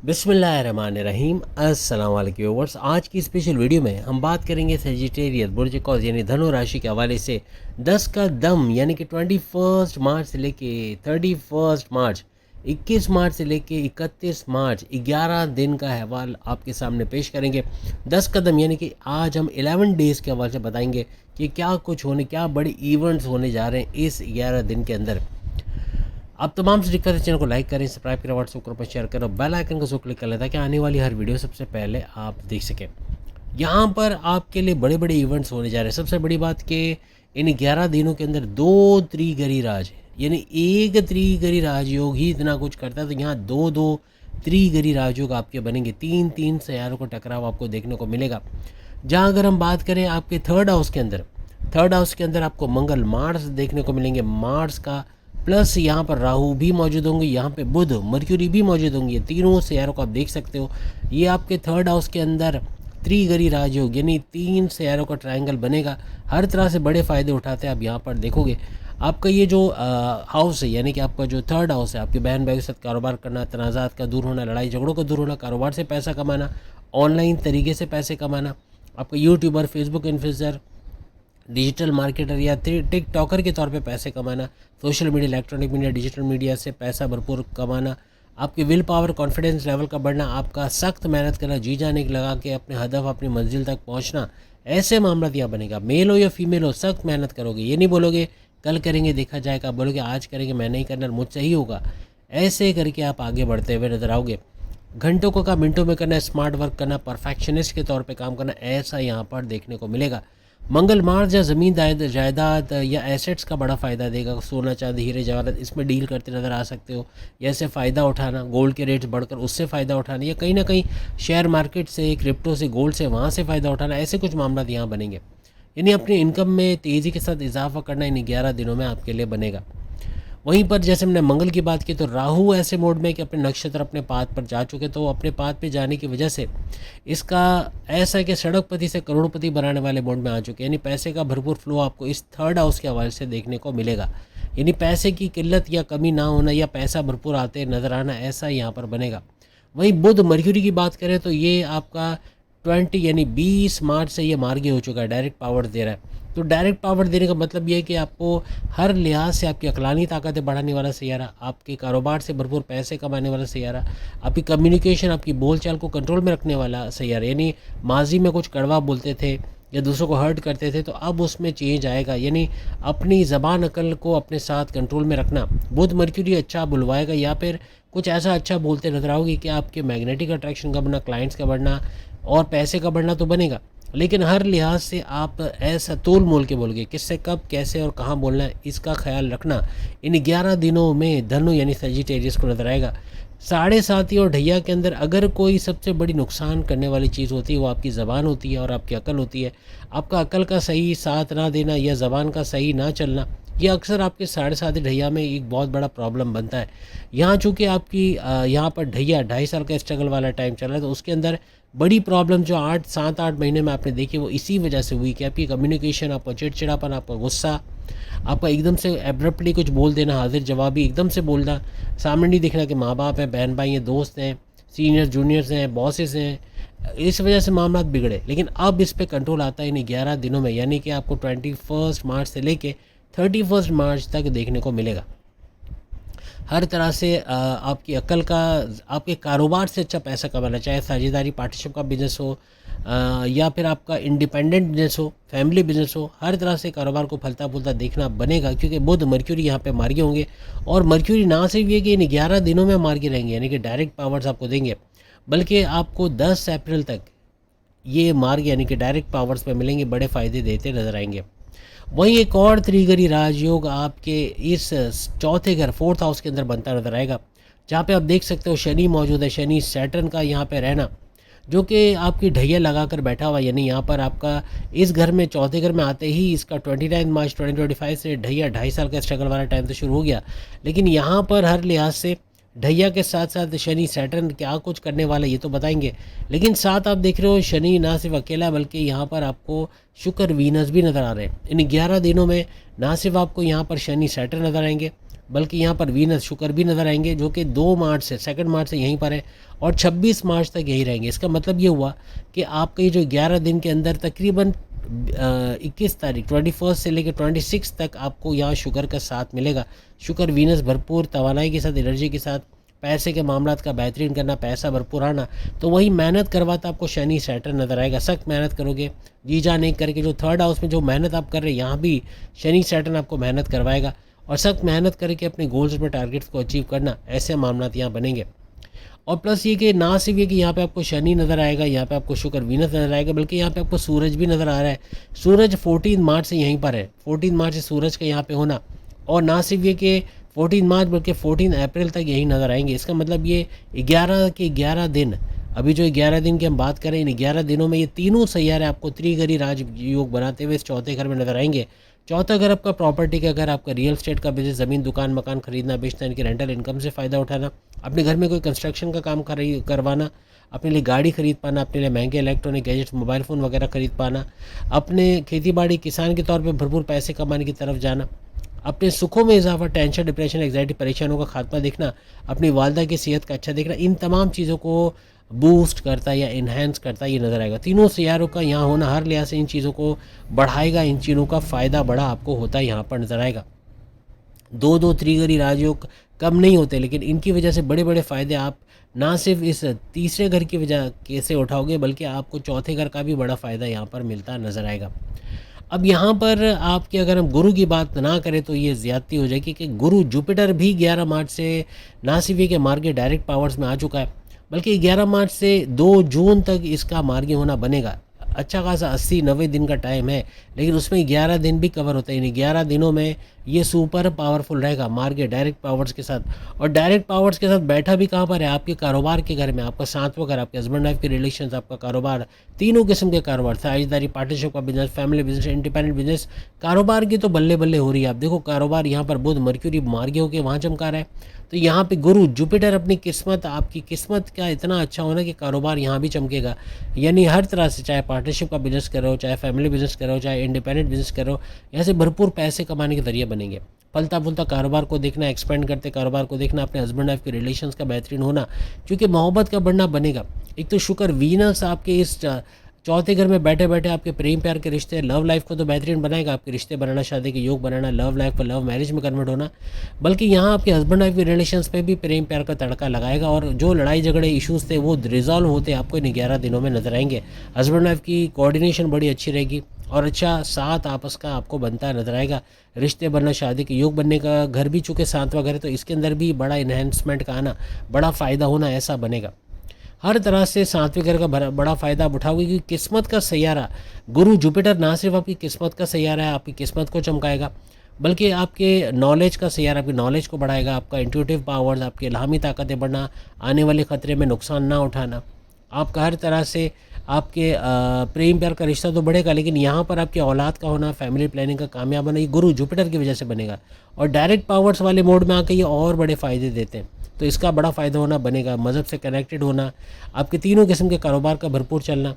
बिस्मिल्लाहिर्रहमानिर्रहीम। अस्सलाम वालेकुम व्यूअर्स। आज की स्पेशल वीडियो में हम बात करेंगे सेजिटेरियस बुर्ज कौस यानी धनु राशि के हवाले से 10 का दम यानी कि 21 मार्च से लेके 31 मार्च, 21 मार्च से लेके 31 मार्च 11 दिन का अहवाल आपके सामने पेश करेंगे। 10 कदम यानी कि आज हम 11 डेज़ के हवाले से बताएंगे कि क्या बड़े इवेंट्स होने जा रहे हैं इस 11 दिन के अंदर। आप तमाम से रिक्वेस्ट है चैनल को लाइक करें, सब्सक्राइब करें, व्हाट्सएप ग्रुप पर शेयर करें, बेल आइकन को क्लिक कर लें ताकि आने वाली हर वीडियो सबसे पहले आप देख सकें। यहाँ पर आपके लिए बड़े बड़े इवेंट्स होने जा रहे हैं। सबसे बड़ी बात कि इन 11 दिनों के अंदर 2 त्रिगरी राज यानी एक त्रिगरी राजयोग ही इतना कुछ करता है, तो यहाँ दो त्रिगरी राजयोग आपके बनेंगे। 3 सैयारों का टकराव आपको देखने को मिलेगा। जहाँ अगर हम बात करें आपके थर्ड हाउस के अंदर आपको मंगल मार्स देखने को मिलेंगे। मार्स का प्लस यहाँ पर राहु भी मौजूद होंगे, यहाँ पे बुध मर्क्यूरी भी मौजूद होंगे। तीनों सैयारों को आप देख सकते हो। ये आपके थर्ड हाउस के अंदर त्रिगरी राजयोग यानी 3 सैयारों का ट्रायंगल बनेगा। हर तरह से बड़े फ़ायदे उठाते हैं। आप यहाँ पर देखोगे आपका ये जो हाउस है यानी कि आपका जो थर्ड हाउस है, आपके बहन भाई के साथ कारोबार करना, तनाज़ात का दूर होना, लड़ाई झगड़ों का दूर होना, कारोबार से पैसा कमाना, ऑनलाइन तरीके से पैसे कमाना, आपका YouTuber, Facebook influencer, digital marketer या टिकटॉकर के तौर पे पैसे कमाना, social media, electronic media, digital media से पैसा भरपूर कमाना, आपकी विल पावर, कॉन्फिडेंस लेवल का बढ़ना, आपका सख्त मेहनत करना, जी जाने लगा के अपने हदफ, अपनी मंजिल तक पहुंचना, ऐसे मामला यहाँ बनेगा। मेल हो या फीमेल हो, सख्त मेहनत करोगे। ये नहीं बोलोगे कल करेंगे देखा जाएगा, बोलोगे आज करेंगे, मैं नहीं करना, मुझसे ही होगा। ऐसे करके आप आगे बढ़ते हुए नजर आओगे। घंटों को का मिनटों में करना, स्मार्ट वर्क करना, परफेक्शनिस्ट के तौर पे काम करना, ऐसा यहाँ पर देखने को मिलेगा। मंगल मार्च या ज़मीन जायदाद या एसेट्स का बड़ा फ़ायदा देगा। सोना चांदी हीरे जवाहरात इसमें डील करते नज़र आ सकते हो, या इससे फ़ायदा उठाना, गोल्ड के रेट्स बढ़कर उससे फ़ायदा उठाना, या कहीं ना कहीं शेयर मार्केट से, क्रिप्टो से, गोल्ड से वहाँ से फ़ायदा उठाना, ऐसे कुछ मामला यहाँ बनेंगे। यानी अपनी इनकम में तेज़ी के साथ इजाफा करना इन 11 दिनों में आपके लिए बनेगा। वहीं पर जैसे हमने मंगल की बात की तो राहु ऐसे मोड में कि अपने नक्षत्र अपने पाद पर जा चुके, तो अपने पाद पे जाने की वजह से इसका ऐसा है कि सड़कपति से करोड़पति बनाने वाले मोड में आ चुके, यानी पैसे का भरपूर फ्लो आपको इस थर्ड हाउस के हवाले से देखने को मिलेगा। यानी पैसे की किल्लत या कमी ना होना या पैसा भरपूर आते नज़र आना, ऐसा यहाँ पर बनेगा। वहीं बुध मर्क्यूरी की बात करें तो ये आपका 20 यानी 20 मार्च से ये मार्गी हो चुका है, डायरेक्ट पावर दे रहा है। तो डायरेक्ट पावर देने का मतलब ये है कि आपको हर लिहाज से आपकी अकलानी ताकतें बढ़ाने वाला सैयारा, आपके कारोबार से भरपूर पैसे कमाने वाला सैयारा, आपकी कम्युनिकेशन, आपकी बोलचाल को कंट्रोल में रखने वाला सैयारा। यानी माजी में कुछ कड़वा बोलते थे या दूसरों को हर्ट करते थे, तो अब उसमें चेंज आएगा। यानी अपनी ज़बान अकल को अपने साथ कंट्रोल में रखना। बुध मर्क्यूरी अच्छा बुलवाएगा या फिर कुछ ऐसा अच्छा बोलते नजर आओगे कि आपके मैग्नेटिक अट्रैक्शन का बढ़ना, क्लाइंट्स का बढ़ना और पैसे का बढ़ना तो बनेगा, लेकिन हर लिहाज से आप ऐसा तोल मोल के बोलोगे, किससे कब कैसे और कहाँ बोलना है, इसका ख्याल रखना इन 11 दिनों में धनु यानी सजिटेरियस को नजर आएगा। 7.5 और ढैया के अंदर अगर कोई सबसे बड़ी नुकसान करने वाली चीज़ होती है वो आपकी ज़बान होती है और आपकी अकल होती है। आपका अकल का सही साथ ना देना या ज़बान का सही ना चलना, ये अक्सर आपके 7.5 ढैया में एक बहुत बड़ा प्रॉब्लम बनता है। यहाँ चूँकि आपकी यहाँ पर ढैया 2.5 साल का स्ट्रगल वाला टाइम चल रहा है, तो उसके अंदर बड़ी प्रॉब्लम जो 7-8 महीने में आपने देखी वो इसी वजह से हुई कि आपकी कम्युनिकेशन, आपका चिड़चिड़ापन, आपका गुस्सा, आपका एकदम से एब्रप्टली कुछ बोल देना, हाजिर जवाबी एकदम से बोलना, सामने नहीं दिखना कि माँ बाप हैं, बहन भाई हैं, दोस्त हैं, सीनियर्स जूनियर्स हैं, बॉसेस हैं, इस वजह से मामला बिगड़े। लेकिन अब इस पर कंट्रोल आता है इन 11 दिनों में, यानी कि आपको 21 मार्च से लेके 31 मार्च तक देखने को मिलेगा। हर तरह से आपकी अकल का, आपके कारोबार से अच्छा पैसा कमाना, चाहे साझेदारी पार्टनरशिप का बिजनेस हो या फिर आपका इंडिपेंडेंट बिजनेस हो, फैमिली बिजनेस हो, हर तरह से कारोबार को फलता फूलता देखना बनेगा। क्योंकि बुध मर्क्यूरी यहाँ पे मार्गे होंगे, और मर्क्यूरी ना सिर्फ ये कि इन 11 दिनों में मार्गे रहेंगे यानी कि डायरेक्ट पावर्स आपको देंगे, बल्कि आपको 10 अप्रैल तक ये मार्ग यानी कि डायरेक्ट पावर्स में मिलेंगे, बड़े फ़ायदे देते नजर आएंगे। वहीं एक और त्रिगरी राजयोग आपके इस चौथे घर, फोर्थ हाउस के अंदर बनता नजर आएगा, जहाँ पे आप देख सकते हो शनि मौजूद है। शनि सैटर्न का यहाँ पे रहना, जो कि आपकी ढैया लगा कर बैठा हुआ, यानी यहाँ पर आपका इस घर में, चौथे घर में आते ही इसका 29 मार्च 2025 से ढैया 2.5 साल का स्ट्रगल वाला टाइम तो शुरू हो गया। लेकिन यहाँ पर हर लिहाज से ढैया के साथ साथ शनि सैटर्न क्या कुछ करने वाला ये तो बताएंगे, लेकिन साथ आप देख रहे हो शनि ना सिर्फ अकेला बल्कि यहाँ पर आपको शुक्र वीनस भी नज़र आ रहे हैं। इन 11 दिनों में ना सिर्फ आपको यहाँ पर शनि सैटर्न नज़र आएंगे, बल्कि यहाँ पर वीनस शुक्र भी नज़र आएंगे, जो कि 2 मार्च से 2 मार्च से यहीं पर है और 26 मार्च तक यही रहेंगे। इसका मतलब ये हुआ कि आपका ये जो 11 दिन के अंदर तकरीबन 21 तारीख 21 से लेकर 26 तक आपको यहाँ शुक्र का साथ मिलेगा। शुक्र वीनस भरपूर तवानाई के साथ, एनर्जी के साथ, पैसे के मामलात का बेहतरीन करना, पैसा भरपूर आना। तो वही मेहनत करवाता आपको शनि सैटर्न नज़र आएगा। सख्त मेहनत करोगे, जी जान एक करके, जो 3rd हाउस में जो मेहनत आप कर रहे हैं यहाँ भी शनि सैटर्न आपको मेहनत करवाएगा और सख्त मेहनत करके अपने गोल्स में टारगेट्स को अचीव करना, ऐसे मामलात यहाँ बनेंगे। और प्लस ये कि ना सिर्फ ये कि यहाँ पे आपको शनि नज़र आएगा, यहाँ पे आपको शुक्र वीनस नज़र आएगा, बल्कि यहाँ पे आपको सूरज भी नज़र आ रहा है। सूरज 14 मार्च से यहीं पर है, 14 मार्च से सूरज का यहाँ पे होना। और ना सिर्फ ये कि 14 मार्च बल्कि 14 अप्रैल तक यही नज़र आएंगे। इसका मतलब ये 11 के 11 दिन, अभी जो 11 दिन की हम बात करें, इन 11 दिनों में ये तीनों सैयारे आपको त्रिगरी राजयोग बनाते हुए इस चौथे घर में नज़र आएंगे। चौथा घर आपका प्रॉपर्टी का घर, आपका रियल स्टेट का बिजनेस, ज़मीन दुकान मकान खरीदना बेचना, इनकी रेंटल इनकम से फ़ायदा उठाना, अपने घर में कोई कंस्ट्रक्शन का काम करवाना, अपने लिए गाड़ी खरीद पाना, अपने लिए महंगे इलेक्ट्रॉनिक गैजेट्स मोबाइल फ़ोन वगैरह खरीद पाना, अपने खेती बाड़ी किसान के तौर पे भरपूर पैसे कमाने की तरफ जाना, अपने सुखों में इजाफा, टेंशन डिप्रेशन एग्जाइटी परेशानियों का खात्मा देखना, अपनी वालदा की सेहत का अच्छा देखना, इन तमाम चीज़ों को बूस्ट करता है या इन्हेंस करता है, ये नज़र आएगा। तीनों सियारों का यहाँ होना हर लिहाज से इन चीज़ों को बढ़ाएगा, इन चीज़ों का फ़ायदा बड़ा आपको होता है यहाँ पर नज़र आएगा। दो दो त्रिगरी राजयोग कम नहीं होते, लेकिन इनकी वजह से बड़े बड़े फ़ायदे आप ना सिर्फ इस तीसरे घर की वजह कैसे उठाओगे, बल्कि आपको चौथे घर का भी बड़ा फ़ायदा यहाँ पर मिलता नज़र आएगा। अब यहाँ पर आपके अगर हम गुरु की बात ना करें तो ये ज़्यादती हो जाएगी कि गुरु जुपिटर भी 11 मार्च से ना सिर्फ ये कि मार्गी डायरेक्ट पावर्स में आ चुका है, बल्कि 11 मार्च से 2 जून तक इसका मार्गी होना बनेगा। अच्छा खासा 80-90 दिन का टाइम है, लेकिन उसमें 11 दिन भी कवर होता है। यानी 11 दिनों में ये सुपर पावरफुल रहेगा मार्गे डायरेक्ट पावर्स के साथ। और डायरेक्ट पावर्स के साथ बैठा भी कहाँ पर है, आपके कारोबार के घर में, आपका 7वां घर, आपके हस्बैंड वाइफ के रिलेशंस, आपका कारोबार, तीनों किस्म के कारोबार, साझेदारी, पार्टनरशिप का business, family business, independent business, कारोबार की तो बल्ले बल्ले हो रही है। आप देखो कारोबार यहाँ पर बुध मर्क्यूरी मार्गे होकर वहाँ चमका रहा है, तो यहाँ पे गुरु जुपिटर अपनी किस्मत, आपकी किस्मत का इतना अच्छा होना कि कारोबार यहाँ भी चमकेगा। यानी हर तरह से, चाहे पार्टनरशिप का बिजनेस करो, चाहे फैमिली बिजनेस करो, चाहे इंडिपेंडेंट बिजनेस करो, यहाँ से भरपूर पैसे कमाने के जरिए बनेंगे। फलता फूलता कारोबार को देखना, एक्सपेंड करते कारोबार को देखना, अपने हस्बैंड वाइफ के रिलेशंस का बेहतरीन होना, क्योंकि मोहब्बत का बढ़ना बनेगा। एक तो शुक्र वीनस आपके इस चौथे घर में बैठे बैठे आपके प्रेम प्यार के रिश्ते, लव लाइफ को तो बेहतरीन बनाएगा, आपके रिश्ते बनाना, शादी के योग बनाना, लव लाइफ को लव मैरिज में कन्वर्ट होना, बल्कि यहाँ आपके हस्बैंड वाइफ के रिलेशंस पे भी प्रेम प्यार का तड़का लगाएगा। और जो लड़ाई झगड़े इश्यूज़ थे वो रिजॉल्व होते आपको इन 11 दिनों में नजर आएंगे। हस्बैंड वाइफ की कोऑर्डिनेशन बड़ी अच्छी रहेगी और अच्छा साथ आपस का आपको बनता नजर आएगा। रिश्ते बनना, शादी के योग बनने का घर भी चूँकि 7वां घर है, तो इसके अंदर भी बड़ा इन्हेंसमेंट का आना, बड़ा फ़ायदा होना, ऐसा बनेगा। हर तरह से 7वें घर का बड़ा फ़ायदा आप उठाओगे, क्योंकि किस्मत का सैयारा गुरु जुपिटर ना सिर्फ आपकी किस्मत का सैयारा है, आपकी किस्मत को चमकाएगा, बल्कि आपके नॉलेज का सैयारा, आपकी नॉलेज को बढ़ाएगा, आपका इंट्यूटिव पावर्स, आपकी इल्हामी ताकतें बढ़ना, आने वाले ख़तरे में नुकसान ना उठाना, आपका हर तरह से आपके प्रेम प्यार का रिश्ता तो बढ़ेगा, लेकिन यहाँ पर आपकी औलाद का होना, फैमिली प्लानिंग का कामयाब होना, ये गुरु जुपिटर की वजह से बनेगा। और डायरेक्ट पावर्स वाले मोड में आकर ये और बड़े फ़ायदे देते हैं, तो इसका बड़ा फ़ायदा होना बनेगा। मज़हब से कनेक्टेड होना, आपके तीनों किस्म के कारोबार का भरपूर चलना,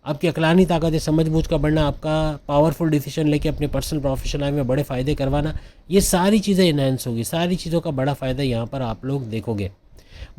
आपकी अकलानी ताकतें समझ बूझ का बढ़ना, आपका पावरफुल डिसीजन लेके अपने पर्सनल प्रोफेशनल लाइफ में बड़े फ़ायदे करवाना, ये सारी चीज़ें इन्हेंस होगी, सारी चीज़ों का बड़ा फ़ायदा यहाँ पर आप लोग देखोगे।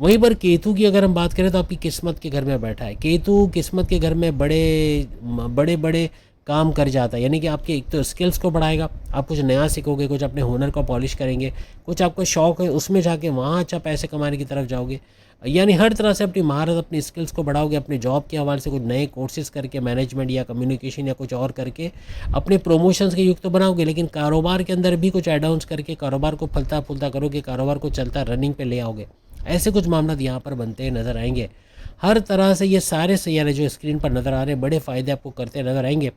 वहीं पर केतु की अगर हम बात करें तो आपकी किस्मत के घर में बैठा है। केतु किस्मत के घर में बड़े बड़े काम कर जाता है, यानी कि आपके एक तो स्किल्स को बढ़ाएगा, आप कुछ नया सीखोगे, कुछ अपने हुनर को पॉलिश करेंगे, कुछ आपको शौक है उसमें जाके वहाँ अच्छा पैसे कमाने की तरफ जाओगे। यानी हर तरह से अपनी महारत, अपनी स्किल्स को बढ़ाओगे, अपने जॉब के हवाले से कुछ नए कोर्सेज करके, मैनेजमेंट या कम्युनिकेशन या कुछ और करके अपने प्रमोशंस के युग तो बनाओगे, लेकिन कारोबार के अंदर भी कुछ एडाउंस करके कारोबार को फलता फूलता करोगे, कारोबार को चलता रनिंग पे ले आओगे। ऐसे कुछ मामला यहाँ पर बनते नज़र आएंगे। हर तरह से ये सारे सैयारे जो स्क्रीन पर नज़र आ रहे हैं बड़े फ़ायदे आपको करते नज़र आएंगे।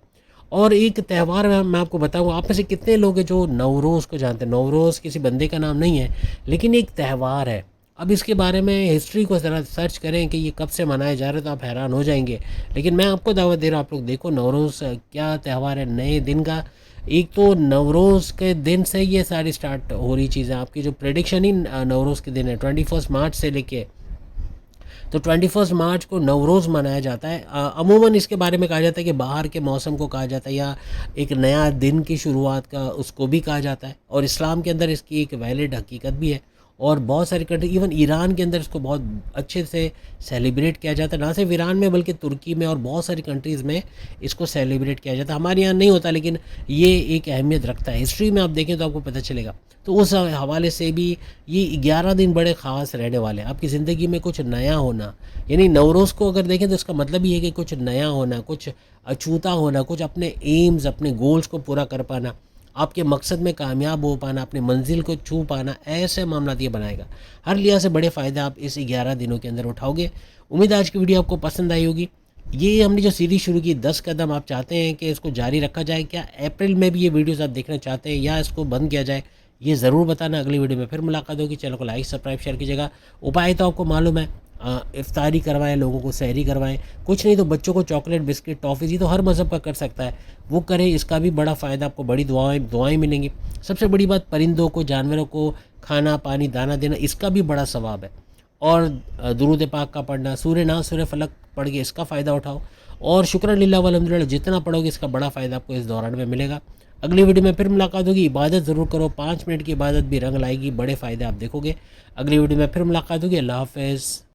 और एक त्यौहार मैं आपको बताऊँ, आप में से कितने लोग हैं जो नवरोज़ को जानते हैं? नवरोज़ किसी बंदे का नाम नहीं है, लेकिन एक त्यौहार है। अब इसके बारे में हिस्ट्री को ज़रा सर्च करें कि ये कब से मनाया जा रहा है, तो आप हैरान हो जाएंगे। लेकिन मैं आपको दावत दे रहा हूँ, आप लोग देखो नवरोज़ क्या त्यौहार है, नए दिन का। एक तो नवरोज़ के दिन से ये सारी स्टार्ट हो रही चीज़ें, आपकी जो प्रेडिक्शन ही नवरोज़ के दिन है 21 मार्च से लेके तो 21 मार्च को नवरोज़ मनाया जाता है। अमूमन इसके बारे में कहा जाता है कि बाहर के मौसम को कहा जाता है या एक नया दिन की शुरुआत का उसको भी कहा जाता है, और इस्लाम के अंदर इसकी एक वैलिड हकीकत भी है। और बहुत सारी कंट्री, इवन ईरान के अंदर इसको बहुत अच्छे से सेलिब्रेट किया जाता है, ना सिर्फ ईरान में बल्कि तुर्की में और बहुत सारी कंट्रीज़ में इसको सेलिब्रेट किया जाता है। हमारे यहाँ नहीं होता, लेकिन ये एक अहमियत रखता है। हिस्ट्री में आप देखें तो आपको पता चलेगा। तो उस हवाले से भी ये 11 दिन बड़े ख़ास रहने वाले हैं। आपकी ज़िंदगी में कुछ नया होना, यानी नवरोज़ को अगर देखें तो इसका मतलब ये है कि कुछ नया होना, कुछ अछूता होना, कुछ अपने एम्स, अपने गोल्स को पूरा कर पाना, आपके मकसद में कामयाब हो पाना, अपनी मंजिल को छू पाना, ऐसे मामला ये बनाएगा। हर लिहाज से बड़े फ़ायदे आप इस 11 दिनों के अंदर उठाओगे। उम्मीद है आज की वीडियो आपको पसंद आई होगी। ये हमने जो सीरीज़ शुरू की 10 कदम, आप चाहते हैं कि इसको जारी रखा जाए क्या? अप्रैल में भी ये वीडियोज़ आप देखना चाहते हैं या इसको बंद किया जाए? ये ज़रूर बताना। अगली वीडियो में फिर मुलाकात होगी। चैनल को लाइक, सब्सक्राइब, शेयर कीजिएगा। उपाय तो आपको मालूम है, इफ्तारी करवाएं, लोगों को सहरी करवाएं, कुछ नहीं तो बच्चों को चॉकलेट, बिस्किट, टॉफ़ीज़, ये तो हर मज़हब का कर सकता है, वो करें। इसका भी बड़ा फ़ायदा आपको, बड़ी दुआएं मिलेंगी। सबसे बड़ी बात, परिंदों को, जानवरों को खाना, पानी, दाना देना, इसका भी बड़ा सवाब है। और दुरूद पाक का पढ़ना, सूर्य नाज, सूर्य फलक पढ़ के इसका फ़ायदा उठाओ। और शुक्र लिल्लाह वल्हम्दुलिल्लाह, जितना पढ़ोगे इसका बड़ा फ़ायदा आपको इस दौरान में मिलेगा। अगली वीडियो में फिर मुलाकात होगी। इबादत ज़रूर करो, 5 मिनट की इबादत भी रंग लाएगी, बड़े फ़ायदे आप देखोगे। अगली वीडियो में फिर मुलाकात होगी। अल्लाह हाफ़िज़।